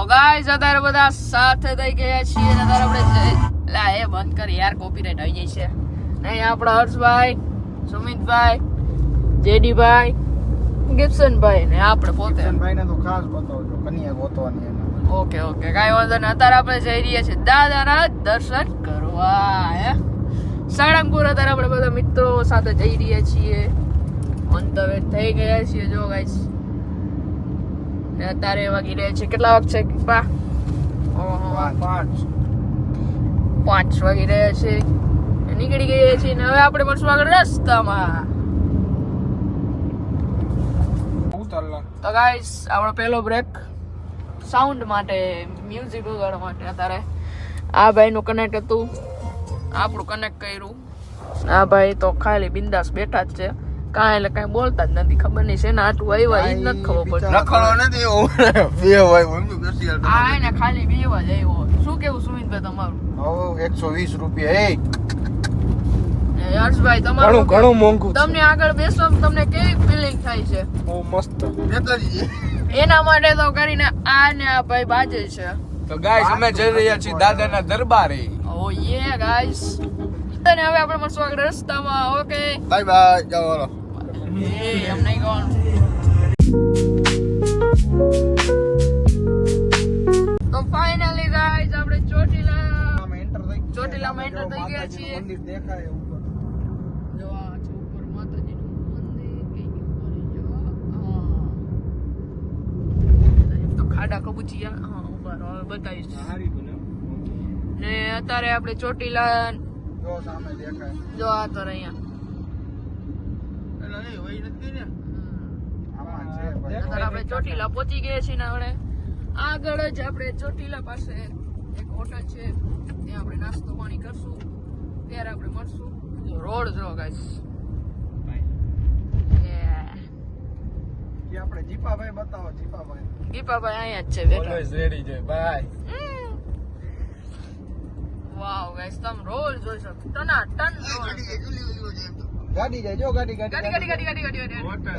તો ગાઈસ અત્યારે બધા સાથે થઈ ગયા છીએ અને અત્યારે આપણે લા એ બંધ કરી યાર કોપીરાઈટ આવી જાય છે. નહીં આપણા હર્ષભાઈ, સુમિતભાઈ, જેડીભાઈ, ગિબ્સનભાઈ ને આપણે પોતે ભાઈને તો ખાસ બતાવજો કન્યા ગોતવાની એને. ઓકે કાંઈ વાંધો નહીં. અત્યારે આપણે જઈ રહ્યા છીએ દાદાના દર્શન કરવા. સાળંગપુર અત્યારે આપણે બધા મિત્રો સાથે જઈ રહ્યા છીએ. ઓન ધ વે થઈ ગયા છીએ જો ગાઈસ. ને અત્યારે વાગી રહ્યા છે કેટલા વાગ છે પા? 5 વાગી રહ્યા છે. નીકળી ગયા છીએ ને હવે આપણે મળશું આગળ રસ્તામાં. તો ગાઈસ આપણો પહેલો બ્રેક સાઉન્ડ માટે, મ્યુઝિક વગાડવા માટે. અત્યારે આ ભાઈનું કનેક્ટ હતું, આપણું કનેક્ટ કર્યું. આ ભાઈ તો ખાલી બિંદાસ બેઠા જ છે, કાંઈ એટલે કાંઈ બોલતા જ નથી. ખબર નહીં છે ને આટલું આવ્યા એ જ નથી ખબર પડતી. રખડો નથી બે હોય આ એને ખાલી 2 વાર જ આવ્યો. શું કેવું સુમિતભાઈ તમારું? હવે 120 રૂપિયા. હર્ષભાઈ તમારું ઘણું મોંઘું. તમને આગળ બેસવામાં તમને કેવી ફિલિંગ થાય છે? બહુ મસ્ત. એના માટે તો કરીને આ ને આ ભાઈ બાજે છે. તો ગાઈસ અમે જઈ રહ્યા છીએ દાદાના દરબારે. ઓ યે ગાઈસ. અને હવે આપણે મળશું આગળ રસ્તામાં. Okay bye bye. જાઓ હાલો. એમ નહીં કહેવાનું. તો ફાઇનલી ગાઈસ આપણે ચોટીલામાં એન્ટર થઈ ગયા છીએ. મંદિર દેખાય ઉપર. જો આ છે ઉપર માતાજીનું મંદિર. કઈ ઉપર તો ખાડા કબૂચિયા. હા ઉપર હવે બતાવીશ. ને અત્યારે આપણે ચોટીલા જો સામે દેખાય. જો આ તો અહીંયા અત્યારે આપણે ચોટીલા પહોંચી ગયા છીએ ને હવે આગળ જ આપણે ચોટીલા પાસે એક હોટલ છે, ત્યાં આપણે નાસ્તો પાણી કરશું. ત્યારે આપણે મળશું. રોડ જો ગાઈસ. આપણે જીપાભાઈ બતાવો. જીપાભાઈ ગીપાભાઈ અહીંયા જ છે બેઠા. ઓલવેઝ રેડી છે બાય. વાવ ગાઈસ તમે રોડ જોઈ શકો. ટના ટન ગાડી જાય. જો ગાડી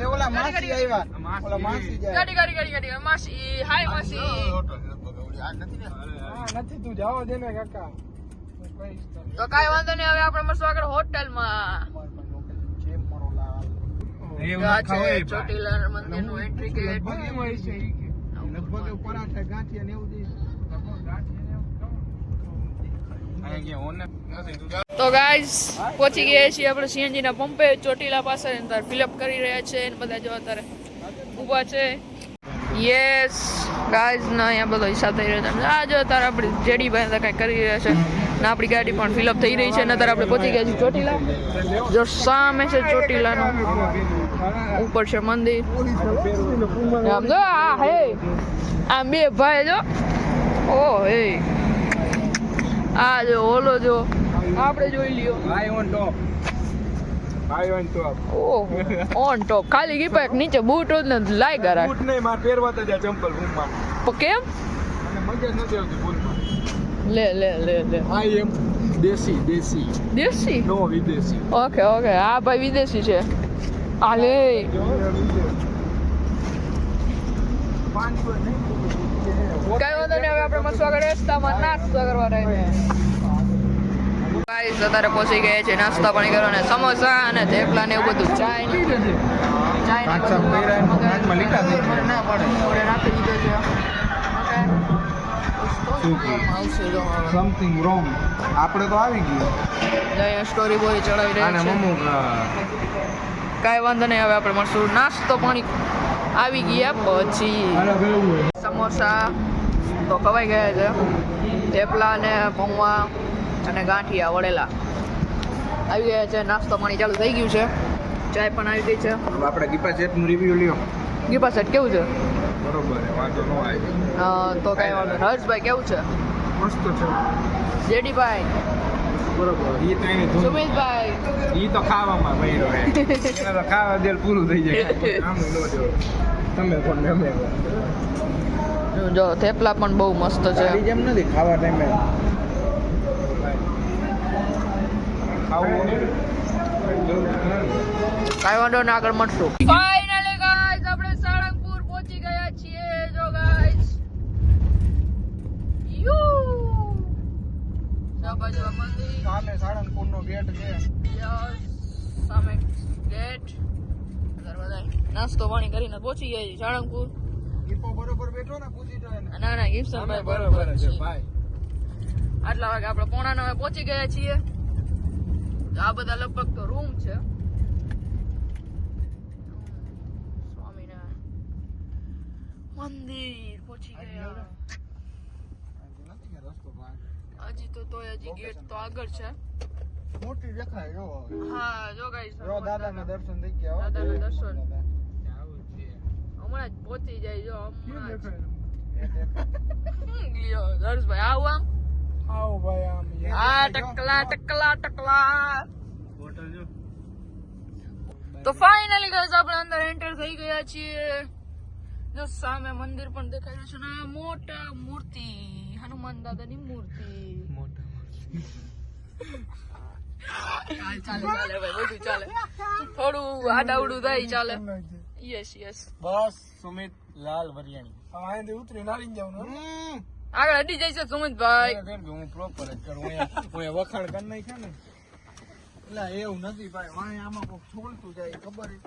એ ઓલા માસી આવ્યા. ઓલા માસી જાય. ગાડી માસી. હાય માસી. નથી તું જાવ દે ને કાકા. તો કાઈ વાંધો નહીં. હવે આપણે મળશું આગળ હોટલમાં. ચોટીલા મંદિરનું એન્ટ્રી ગેટ. લગભગ પરાઠા ગાંઠિયા ને એવું દે. તો ગાઈઝ પહોંચી ગયા છીએ આપણે સીએનજી ના પંપે ચોટીલા પાસે. અત્યારે ફિલઅપ કરી રહ્યા છે અને બધા જો અત્યારે ઊભા છે. યસ ગાઈઝ ના અહીંયા બધો હિસાબ થઈ રહ્યો છે. આ જો અત્યારે આપણે જેડીભાઈ કંઈક કરી રહ્યા છે ને આપણી ગાડી પણ ફિલઅપ થઈ રહી છે. અને અત્યારે આપણે પહોંચી ગયા છીએ ચોટીલા. જો સામે છે ચોટીલાનું, ઉપર છે મંદિર. આમ જો આ હે આમ બે ભાઈ જો. ઓ હે આ જો ઓલો જો આપણે જોઈ લ્યો. ઓહ ઓન ટોપ. ખાલી ગીપા એક નીચે બૂટ જ ને લાઈ ગરા. બૂટ નહીં માર પહેરવા તો જા ચંપલ રૂમમાં. કેમ? મને મજા નથી આવતી બૂટમાં. લે આઈ એમ દેશી નો વિદેશી. ઓકે આ ભાઈ વિદેશી છે. આ લે કઈ વાંધો નહીં. હવે આપણે મસ્ત આગળ રસ્તામાં નાસ્તો કરવા રહીને ગાઈસ અત્યારે પહોંચી ગયા છે નાસ્તા પાણી કરવા. ને સમોસા અને થેપલા ને એવું બધું. ચાય ને રાખી દીધો છે. Something wrong. આપણે તો આવી ગયું. સ્ટોરી બોરી ચડાવી રહ્યા છે. કાંઈ વાંધો નહીં. હવે આપણે મળશું નાસ્તો પાણી આવી ગયા પછી. સમોસા તો ખવાઈ ગયા છે. થેપલા ને પૌવા અને ગાંઠિયા વળેલા આવી ગયા છે. નાસ્તો પાણી ચાલુ થઈ ગયું છે. ચાય પણ આવી ગઈ છે. આપણે ગીપા સેટ નું રિવ્યુ લ્યો. ગીપા સેટ કેવું છે? બરોબર વાંધો ન આવે. તો કાંઈ વાંધો નહીં. હર્ષભાઈ કેવું છે? મસ્ત છે. જેડીભાઈ બરોબર. ઈ તો એની ધૂન. સુમિતભાઈ ઈ તો ખાવામાં ભર્યો હે. એને તો ખાવા દેલ પૂરું થઈ જાય. આમ નો જો. તમે પણ ગમે જો થેપલા પણ બહુ મસ્ત છે. જેમ નથી ખાવા ટાઈમે. કાંઈ વાંધો ને આગળ મળશું. ફાઇનલી ગાઈસ આપણે સાળંગપુર પહોંચી ગયા છીએ. જો ગાઈસ જો મંદિર. સામે સાળંગપુર નો ગેટ છે. યસ, સામે ગેટ. બધા નાસ્તો પાણી કરીને પહોંચી ગયા છીએ સાળંગપુર. ઈપો બરોબર બેઠો ને પૂછી તો એને. ના ગિફ્ટભાઈ બરોબર છે છે. ભાઈ. આટલા વાગે આપણે 8:45 પહોંચી ગયા છીએ. આ બધા લગભગ તો રૂમ છે. સ્વામિનારાયણ મંદિર પહોંચી ગયા. નથી રસ્તો ભાઈ. હજી ગેટ તો આગળ છે. મોટી દેખાય જો. હા જો ગાઈસ, જો દાદાના દર્શન થઈ ગયા. દાદાના દર્શન. આવું છે. હમણાં જ પહોંચી જાય જો હમણાં જ. દેખાય લ્યો હર્ષભાઈ આવું આમ. આવો ભાઈ આમ. આ ટકલા. હોટલ જો. તો ફાઇનલી ગાઈસ આપણે અંદર એન્ટર થઈ ગયા છીએ. જો સામે મંદિર પણ દેખાય રહ્યું છે ને આ મોટા મૂર્તિ, હનુમાન દાદાની મૂર્તિ. ચાલે ભાઈ, બધું ચાલે. થોડું આડાવડું થાય ચાલે. યસ બસ સુમિત લાલ વરિયાણી. અહીંથી ઉતરી નારી જાવ ને. આગળ હટી જાય છે સુમિતભાઈ. કેમ કે હું પ્રોપર જ કરું. અહીંયા વખાણ કરી નાખ્યા ને. એટલે એવું નથી ભાઈ. વાંહે આમાં કોક છોલતું જાય ખબર છે.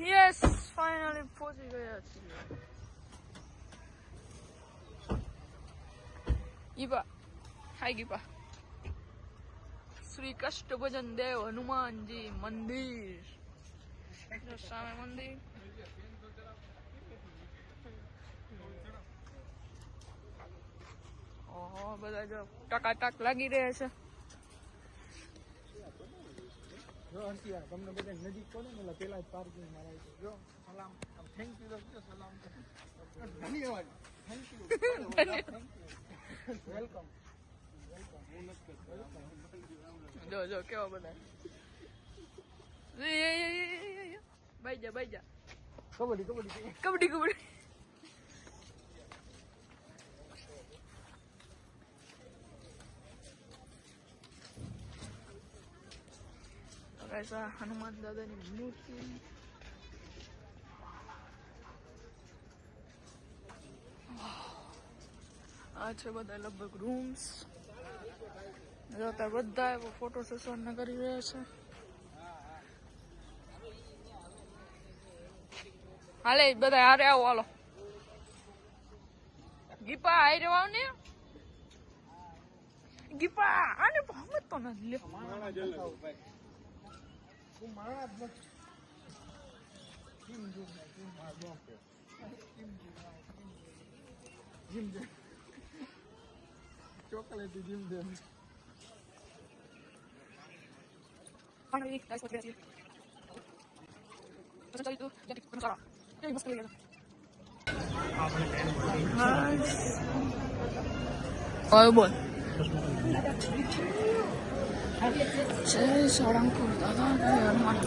યસ, ફાઇનલી પહોંચી ગયા છીએ. ગીપા, હાય ગીપા. શ્રી કષ્ટભજન દેવ હનુમાનજી મંદિર. જો સામે મંદિર. ઓહો, બધા જો ટકાટક લાગી રહ્યા છે. જો હર્ષિયા તમને બધા નજીક પડે ને એટલે પેલા જ પાર્કિંગ માં આવી જો સલામ થેન્ક યુ તો સલામ ધન્યવાદ થેન્ક યુ વેલકમ જો કેવા બધા. બાઈ જા. કબડ્ડી. હનુમાન દાદાની મૂર્તિ. આ છે બધા લગભગ રૂમ્સ. બધા ફોટો સેશન કરી રહ્યા છે. હાલે બધા હારે આવો હાલો. ગીપા હાઈ રેવા ને. ગીપા આને ભાવે તો નથી લે. ચોકલેટ જીમ દે. બોલ. જય સાળંગપુર દાદા હનુમાન.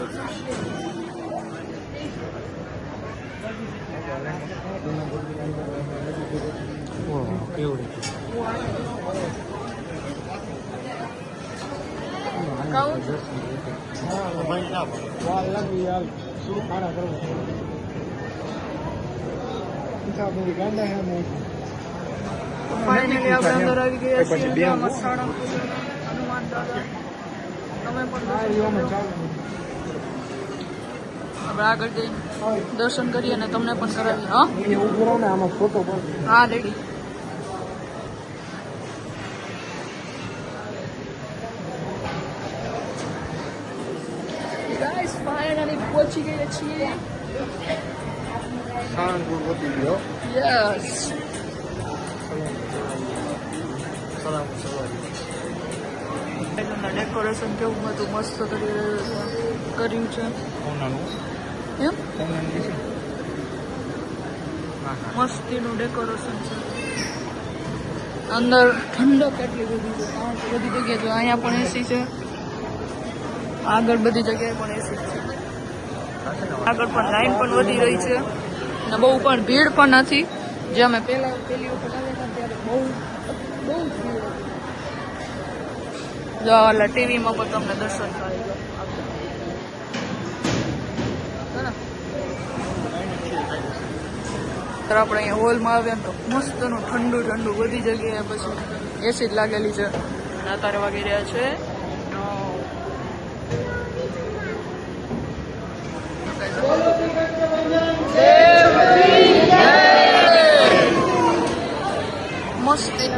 ફાઇનલી આપણે અંદર આવી ગયા છીએ. હનુમાન દાદા તમે પણ આપણે આગળ જઈને દર્શન કરીએ અને તમને પણ કરાવીએ. આમાં ફોટો પણ હા રેડી. ગાઈસ ફાઇનલી પહોંચી ગયા છીએ. સાળંગપુર પહોંચી ગયો. યસ. ડેકોરેશન કેવું બધું મસ્ત કર્યું છે. એમ મસ્તીનું ડેકોરેશન છે. અંદર ઠંડક કેટલી બધી છે. બધી જગ્યાએ જો અહીંયા પણ એસી છે. આગળ બધી જગ્યાએ પણ એસી છે. આગળ પણ લાઈન પણ વધી રહી છે અને બહુ પણ ભીડ પણ નથી. જે અમે પહેલી વખત આવ્યા હતા ત્યારે બહુ જ ભીડ હતી. જો એટલે ટીવીમાં પણ તમને દર્શન થાય. તો આપણે અહીંયા હોલમાં આવ્યા ને તો મસ્તનું ઠંડુ ઠંડુ બધી જગ્યાએ પછી એસી જ લાગેલી છે અને અત્યારે વાગી રહ્યા છે 9. મસ્તી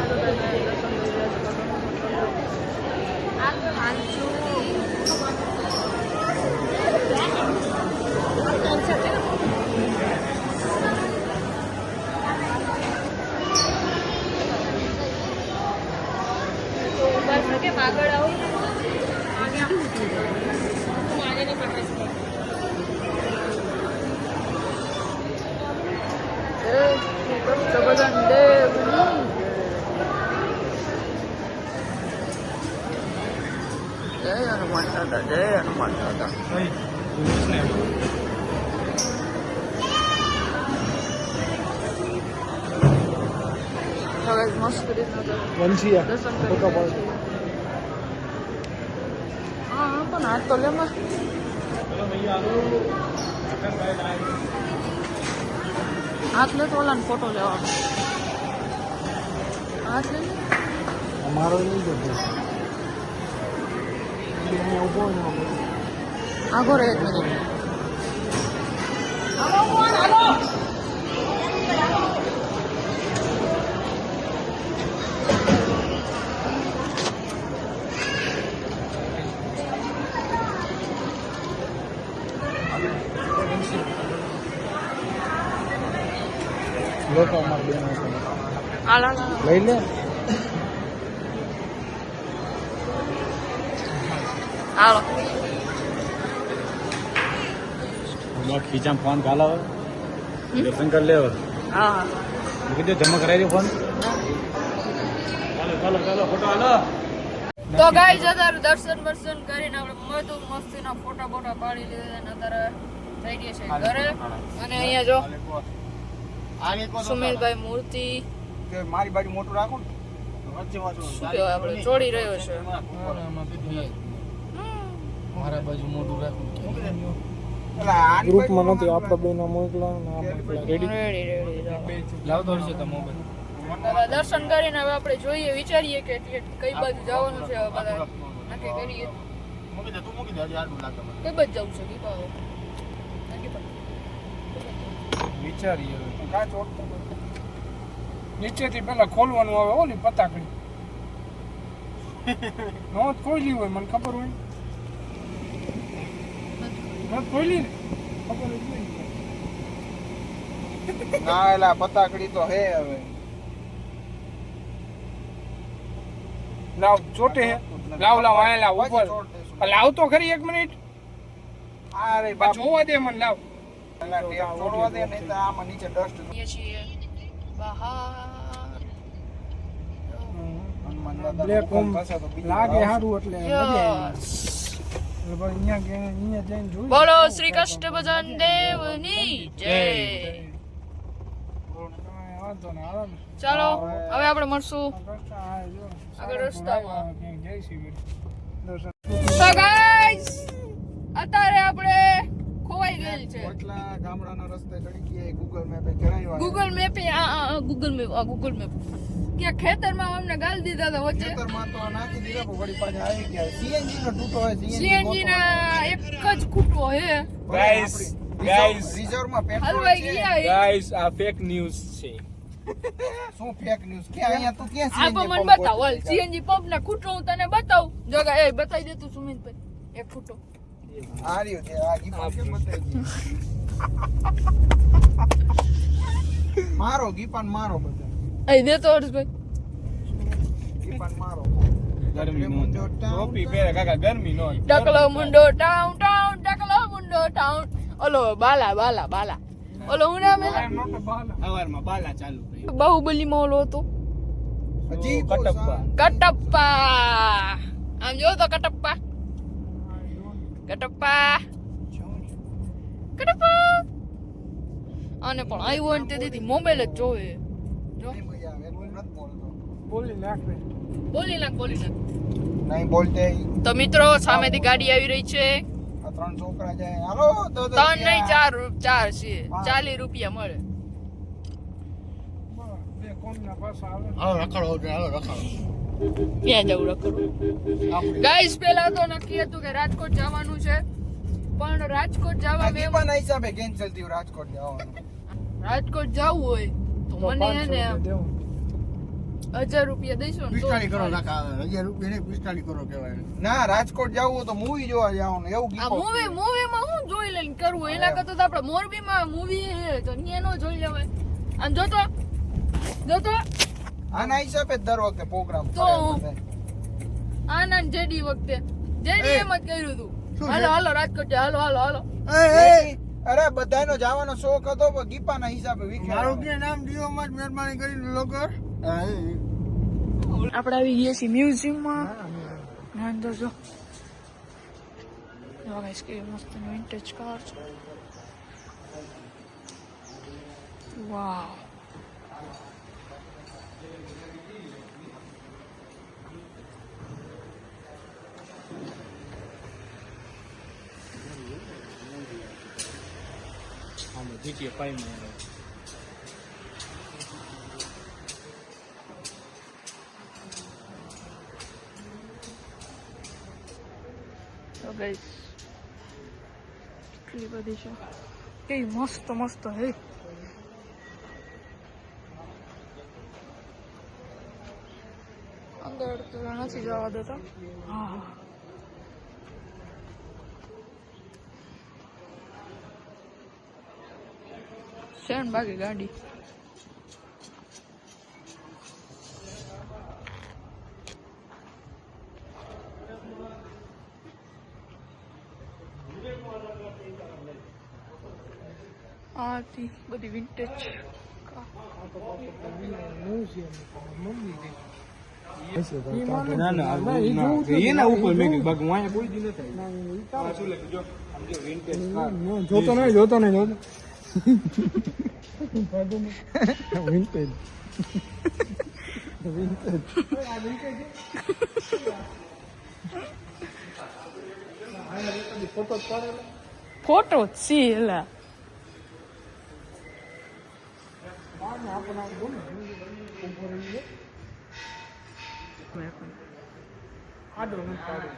જય હનુમાન દાદા હવે મસ્ત રીતના વંશીયા દર્શન ફોટો કરી પાડ. હા પણ હાથ તો લેમાં હાથ લે તો ઓલા ફોટો લેવાનો હાથ લે અમારો નહીં જતો અહીંયા ઊભો ને આગો રે એક મિનિટ લોકો અમાર બેન આલા લઈ લે હાલો ખીચામ ફોન કાલો દર્શન કરી લેવો હા કીધું જમા કરાવી દે ફોન ચાલો ફોટો હાલો તો ગાઈસ અત્યારે દર્શન કરીને આપણે બધું મસ્તીના ફોટા બોટા પાડી લીધા અને અત્યારે થઈ ગયા છે ઘરે અને અહીંયા જો સુમિલભાઈ મૂર્તિ કે મારી બાજુ મોટું રાખો ને શું કહેવાય આપણે ચોડી રહ્યો છે મારા બાજુ મોટું રાખો ગ્રુપમાં નથી આપણા બેના મોકલા ને આ મોકલા રેડી રેડી લાવતો હશે તો મોબાઈલ દર્શન કરીને હવે આપણે જોઈએ વિચારીએ કે કઈ બાજુ જવાનું છે હવે બધા નક્કી કરીએ કઈ બાજુ જવું છે દીપાવો વિચારીએ કાચ ઓટતો નીચેથી પેલા ખોલવાનું આવે ઓલી પતાકડી નો ખોલી હોય મને ખબર હોય નો ખોલી ને ખબર જ નહીં ના એલા પતાકડી તો હે હવે લાવ ચોટે હે લાવ આયા લાવ ઉપર લાવ તો ખરી 1 મિનિટ અરે બાપ જોવા દે મને લાવ છોડવા દે નહીં તો આમાં નીચે ડસ્ટ છીએ બહાર બ્લેક હોમ લાગે સારું એટલે મજા આવી અહીંયા જઈને જોઈ બોલો શ્રી કૃષ્ણ ભજન દેવની જય વાંધો ને હાલો ને ચાલો હવે આપણે મળશું આગળ રસ્તામાં જય શ્રી દર્શન તો ગાઈસ અત્યારે આપણે ખોવાઈ ગયેલ છે એટલા ગામડાના રસ્તે ચડી ગયા ગૂગલ મેપે ચડાવ્યા ગૂગલ મેપ ગૂગલ મેપ કે ખેતરમાં અમને ગાલ દીધા હતા વચ્ચે ખેતરમાં તો નાખી દીધા પણ વળી પાછા આવી ગયા સીએનજી નો ટૂટો હોય સીએનજી ના એક જ ખૂટો હે ગાઈસ રિઝર્વ માં પેટ્રોલ હલવાઈ છે ગયા હે. ગાઈસ આ ફેક ન્યૂઝ છે શું ફેક ન્યૂઝ કે અહીંયા તું ક્યાં આ પણ મને બતાવ હાલ સીએનજી પંપ ના ખૂટો હું તને બતાવું જગા એ બતાવી દે તું સુમિતભાઈ એક ખૂટો આ રહ્યો છે આ ગીપા કેમ બતાવી મારો ગીપાન મારો બધા અહીં દે તો હર્ષભાઈ ગીપાન મારો ગરમી નો ટોપી પહેરે કાકા ગરમી નો ડકલો મુંડો ટાઉન ડકલો મુંડો ટાઉન ઓલો બાલા ઓલો હું નામ એલા સવારમાં બાલા ચાલુ થઈ બાહુબલીમાં ઓલો હતો હજી કટપ્પા કટપ્પા આમ જો તો કટપ્પા અને પણ આવ્યો ને તેથી મોબાઈલ જ જોવે જો બોલી નાખ બોલી નાખ નહીં બોલતે તો મિત્રો સામેથી ગાડી આવી રહી છે આ 3 છોકરા જાય હાલો 3 નહીં 4 છે 40 રૂપિયા મળે કોણના પાછા આવે હાલો રખડો હાલો રખડો ક્યાં જવું રખડવું? ગાઈસ પેલા તો નક્કી હતું કે રાજકોટ જવાનું છે, પણ રાજકોટ જવા મેં દીપાના હિસાબે કેન્સલ થયું રાજકોટ જવાનું. રાજકોટ જવું હોય તો મને હે ને 1000 રૂપિયા દઈશું ને તો 45 કરો નાખા 1000 રૂપિયા ને 45 કરો કહેવાય ના રાજકોટ જવું હોય તો મૂવી જોવા જવાનું એવું આ કીધું. મૂવીમાં હું જોઈ લઈને કરવું એના કરતા તો આપણે મોરબીમાં મૂવી છે તો ત્યાં નો જોઈ લેવાય. અને જોતો આના હિસાબે જ દર વખતે પ્રોગ્રામ તો આના જેડી વખતે જેડી એમ જ કર્યું હતું. હાલો રાજકોટ હાલો અરે બધાનો જવાનો શોખ હતો પણ દીપાના હિસાબે મારું વિખાર કે નામ દીવામાં જ મહેરબાની કરીને લોકો આપણે આવી ગયા છીએ મ્યુઝિયમમાં. ના અંદર જો ગાઈસ કે મસ્ત વિન્ટેજ કાર છે. વાવ તો ગાઈસ કેટલી બધી છે, કેવી મસ્ત હે. અંદર તો નથી જવા દેતા. હા શેણ બાકી ગાડી આ હતી બધી વિન્ટેજ. એના ઉપર મેં કીધું બાકી હું અહીંયા કોઈ દી નથી શું લખ્યું જો સમજો વિન્ટેજ કાર જોતો નહીં વિન્ટેજ ફોટો સી એલા આડો નથી પાડો.